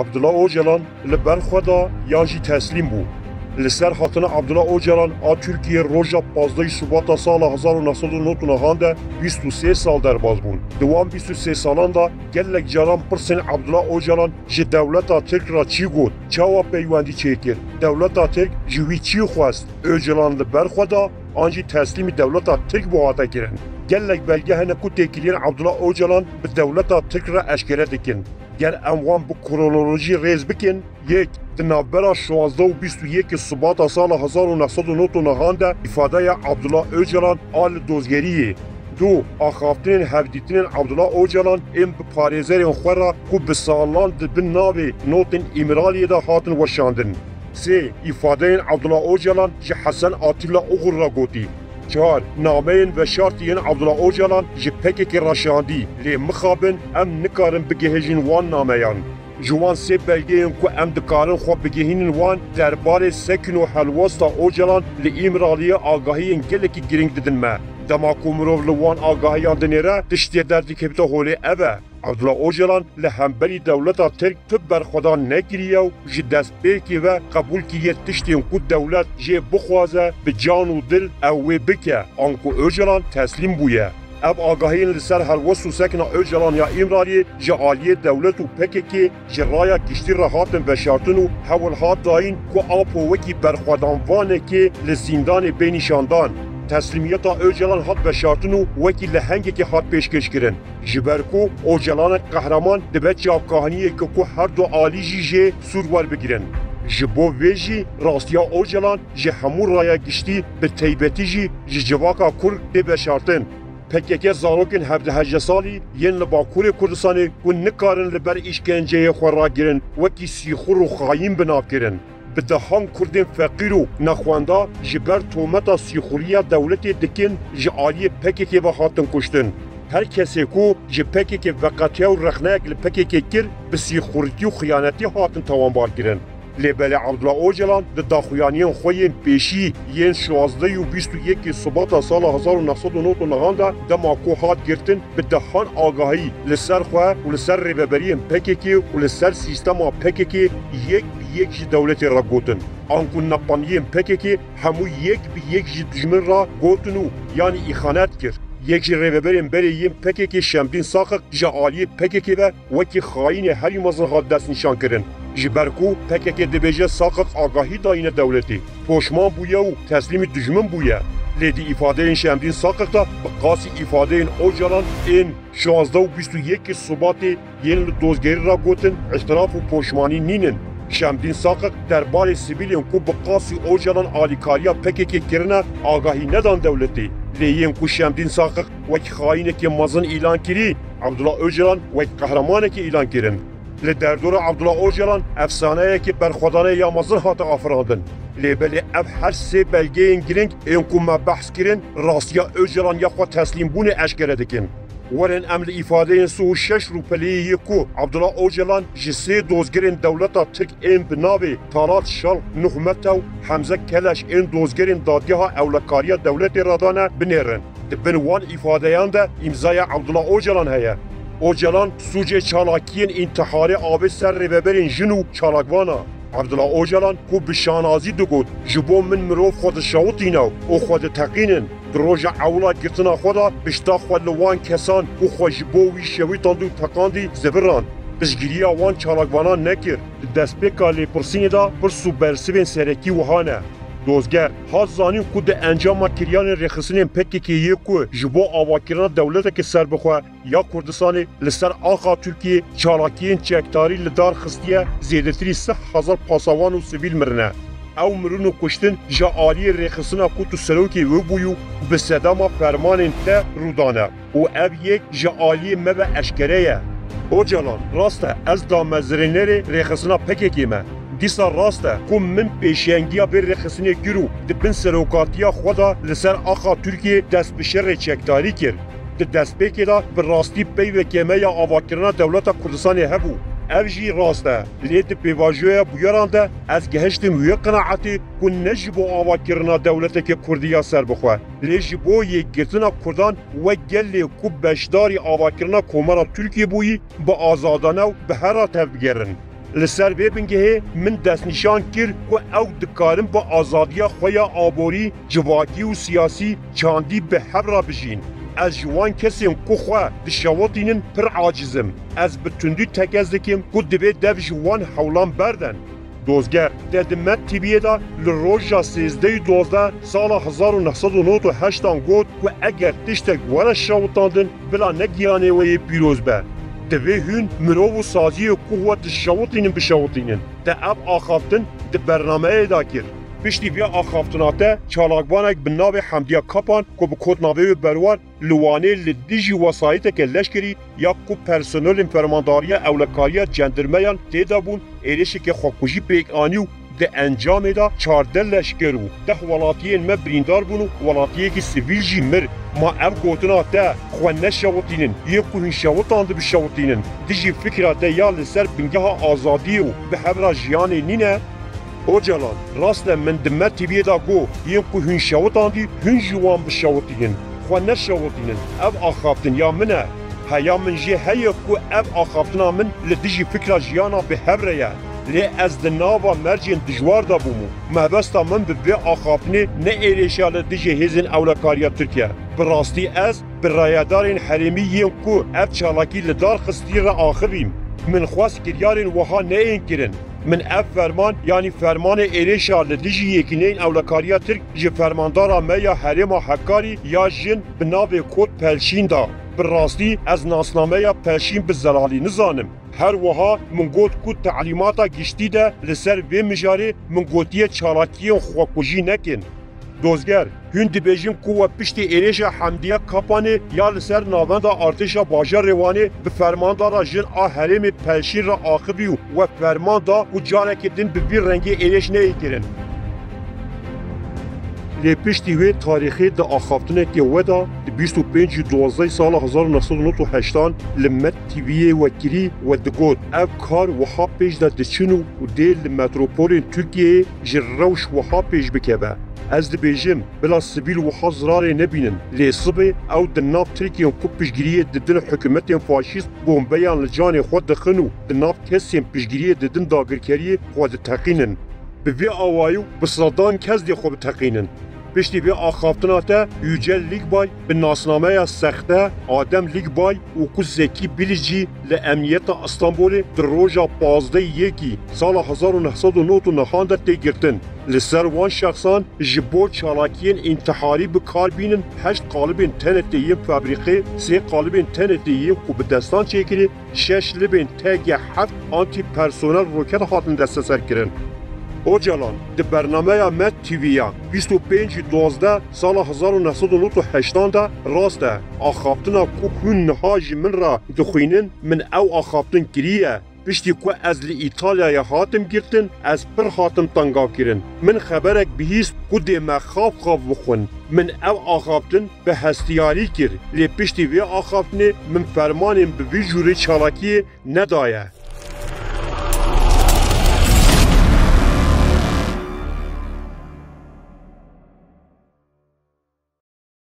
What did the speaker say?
Abdullah Öcalan li ber xwe da yan jî teslîm bû. Li ser hatina Abdullah Öcalan a Tirkiye roja 15 Şubat'a sala 1990 de 23 sal derbas bûn. Di wan 23 salan da gelek caran pirsên Abdullah Öcalan ji dewleta Tirk ra çi got, çawa peywendî çêkir. Dewleta Tirk ji wî çi xwest? Öcalan li ber xwe da an jî teslîmî dewleta Tirk bû hate kirin. Gelek belge hene ku têkiliyên Abdullah Öcalan bi dewleta Tirk re eşkere dikin. Ger em wan bi kronolojî rêz bikin, yek di navbera 16 û 21 Şubat'a sala 1990 de îfadeya Abdullah Öcalan a li dozgeriyê. Du, axaftinên hevdîtinên Abdullah Öcalan ên bi parêzerên xwe re ku bi salan di bin navê notên îmiraliyê de hatin weşandin. Sê, îfadeyên Abdullah Öcalan ji Hesen Atîla Oğur ra gotî. 4. Nameyên veşartiyên Abdullah Öcalan ji PKK raşandî, lê mixabin em nikarin bigihêjin wan nameyan. Ji wan sê belgeyên ku em dikarin xwe bigihînin wan derbarê sekin û helwesta Öcalan li îmiraliyê agahiyên gelekî giring didin me. Dema ku mirov li wan agahiyan dinêre tiştê derdikevite holê ev e. Abdullah Öcalan li hemberî dewleta Tirk tu berxwedan nekiriye û ji destpêkê ve qebûl kiriye tiştên ku dewlet jê bixwaze bi can û dil ew wê bike an ku Öcalan teslîm bûye. Ev agahiyên li ser helwest û sekina Öcalan ya îmiraliyê ji aliyê dewlet û PKK ji raya giştî re hatin veşartin û hewil hat dayîn ku apo wekî berxwedanvanekê li zindanê bênîşandan. Teslîmiyeta Öcalan hat veşartin û wekî li hengekê hat pêşkêşkirin. Ji ber ku Öcalanek qehreman dibe çavkahaniyeke ku her du alî jî jê sûr werbigirin. Ji bo vê jî rastiya Öcalan ji hemû raya giştî bi taybetî jî ji civaka Kurd tê veşartin. PKK zarokên 17 salî yên li Bakurê Kurdistanê ku nikarin li ber îşkenceyê xwe ragirin wekî sîxur û xayîn binavkirin. Bi dehan Kurdên feqîr û nexwenda ji ber tometa sîxuriya dewletê dikin ji aliyê PKK ve hatin kuştin. Her kesê ku ji PKK veqetiya û rexneyek li PKK kir bi sîxuritî û xiyanetî hatin tawanbarkirin. Lêbelê Abdullah Öcalan di daxuyaniyên xwe yên pêşî yên 16 û 21 Şubat'a sala 1990 de dema ku hat girtin bi dehan agahî li ser xwe û li ser rêveberiyên PKK û li ser sîstema PKK yek bi yek ji dewletê re gotin. An ku nepaniyên PKK hemû yek bi yek ji dijmin ra gotin û yanî îxanet kir. Yek ji rêveberên berê yên PKK Şemdîn Saqik ji aliyê PKK ve wekî xayînê herî mezin hat destnîşan kirin. Ji ber ku PKK dibêje Saqik agahî dayîne dewletê. Poşman bûye û teslîmî dijmin bûye. Lê di îfadeyên Şemdîn Saqik da bi qasî îfadeyên Öcalan ên 16 û 21 Şubatê yên li dozgerî ra gotin îtiraf û poşmanî nînin. Şemdîn Saqik derbarê sivîlên ku bi qasî Öcalan alîkariya PKK kirine agahî nedan dewletê. Lê yên ku Şemdîn Saqik wekî xayînekê mezin îlan kirî, Abdullah Öcalan wekî qehremanekê îlan kirin. Li derdora Abdullah Öcalan efsaneyekî berxwedanê ya mezin hate afirandin. Lêbelê ev her sê belgeyên giring ên ku me behs kirin rastiya Öcalan ya xwe teslîmbûnê eşkere dikin. Werin em li îfadeyên 6 rûpeliyê ku Abdullah Öcalan ji sê dozgerên dewleta Tirk ên bi navê Talat Şal Nuhmetew Hemze Keleş ên dozgerên dadgeha ewlekariya dewletê ra dane binêrin. Di bin wan îfadeyan de îmzaya Abdullah Öcalan heye. Öcalan sucê çalakiyên întiharê avê ser rêveberên jin û çalakvana. Abdullah Öcalan ku bi şanazî digot ji bo min mirov xwe dişewitîne û xwe diteqînin. Di roja ewla girtina xwe da bişta xwe li wan kesan ku xwe ji bo wî şewîtand û teqandî ziviran. Piştgiriya wan çalakvanan nekir. Di destpêka lêpirsînê da pir sû bersivên serekî wiha ne. Dozger, hat zanîn ku di encama kiriyanên rêxistinên PKK'yê ku ji bo avakirina dewletekê serbixwe ya Kurdistanê li ser axa Tirkiye çalakiyên çekdarî li dar xistiye zêdetirî 1000 pasavan û sivîl mirine. Ew mirin û kuştin ji aliyê rêxistina ku tu serokê wê bûyî û bi sedema fermanên te rûdane û ev yek ji aliyê me ve eşkere ye. Öcalan, rast e ez damezirînerê rêxistina PKK me. Dîsa rast e ku min pêşengiya bê rêxistinê kir û di bin serokatiya xwe da li ser axa Tirkiye dest bi şerê çekdarî kir. Di destpêkê da bi rastî peyvekê me ya avakirina dewleta Kurdistanê hebû. Ev jî rast e. Lê di pêvajoya bûyeran de ez gihiştim wê qenaetê ku ne ji bo avakirina dewletekê Kurdî ya serbixwe. Lê ji bo yêkgirtina Kurdan wek gelê ku beşdarî avakirina komara Tirkiye bûyî bi azadane û bi hera tev bigerin. لسر وی بنگه من دست نشان کر که او دکارم با آزادی خوی آبوری جواکی و سیاسی چاندی به حبر بجین. از جوان کسیم که خواه دشواتینن پر عاجزم. از بتوندی تکزدکیم که دوی دو جوان حولان بردن. دوزگر ددمت تیبیه دا لروژا 13 سال 1998 گفت که اگر تشتک ورش شوطاندن بلا نگیانه وی پیروز به. دوی هون مرو و سازی و قوت شوطینن بشوطینن. ده اب آخافتن ده برنامه دا کرد. پشتی وی آخافتناته چالاکبانک بناوی حمدیه کپان که به کودناوی بروار لوانه لدیجی وسایت که لشکری یا که پرسنل فرمانداری اولکاری جندرمیان تیدا بون ایرشی که خوکوشی پیک آنیو ده انجام دا 14 لشکر و 10 ولاتیین ما بریندار بونو ولاتیه که سیویل جی مر ما ام گوتنا ده خوانه شوطینن یه کوهین شوطان ده بشوطینن دیجی فکره ده یا لسر بنگه آزادی و به حبر جیانی نینه اوجلان راست من دمت تیبیه دا گو یم که هن شوطاندی هن جوان بشوطینن خواه نشوطینن اب آخافتن یا منه هیا من جه هیا که اب آخافتنا من لدیجی فکر جیانا به هبره یا لی از دناوا مرجین دجوار دا بومو مهبستا من به آخافتنی نه ایریشا لدیجی هزین اولکاریا ترکیه براستی از برایدارین حریمی یم که اب چالاکی لدار خستی را آخریم من خواست کریارین وها نه این کرن من اف فرمان یعنی فرمان ایریشا لدیجی یکینین اولکاریا ترک جه فرماندارا میا حریم حکاری یا جن بناو کود پلشین دا براستی از ناسنامه یا پلشین به زلالی نزانم هر وها من گوت کود تعلیماتا گشتی ده لسر وی مجاره من گوتیه چالاکی خواکوژی نکن دوزگر هون دبیجیم که و پشت ایریشا حمدیه کپانه یا لسر ناوندا ارتشا باجر روانه به فرماندارا جن حریم پلشین را آخبی و فرماندا و جارک دن به وی رنگی ایریش نهی کرن. لی پشتی وی تاریخی ده آخافتنه که ودا ده 25/12 سال 1998 لمت تیویه وکری و دگود اف کار وها پیش ده دچنو و دیل متروپول ترکیه جروش وها پیش بکبه. از دبیجم بلا سبیل و حضراری نبینن لی صبح او دناب ترکیه کو پیشگیری ددن حکومت فاشیست بومبیان لجان خود دخنو دناب کسیم پیشگیری ددن داگرکری خود تقینن به وی آوایو بسردان کس دی خوب تقینن پشتی وی آخافتناته yücel لیگ بای به ناسنامه سخته آدم لیگ بای و کو زکی بیلیجی لامنیت استانبول در روژا 15 سال 1999 ده تگرتن لسر وان شخصان جبو چالاکین انتحاری بکار بینن 8 قالب تنتیم فابریقه 3 قالب تنتیم کو به دستان چیکری 6 لبن تگ 7 آنتی پرسونل روکت هاتن دست سر کرن اوجلان ده برنامه مت تیویا 25/12 سال 1998 ده راسته آخافتنا کو هون نهاج من را دخوینن من او آخافتن کریه پشتی که از ایتالیا هاتم گرتن از پر هاتم تنگاو کرن من خبرک بهیست که ده مخاف بخون من او آخافتن به هستیاری کر لی پشتی وی آخافتنه من فرمانم به وی جوری چالاکی ندایه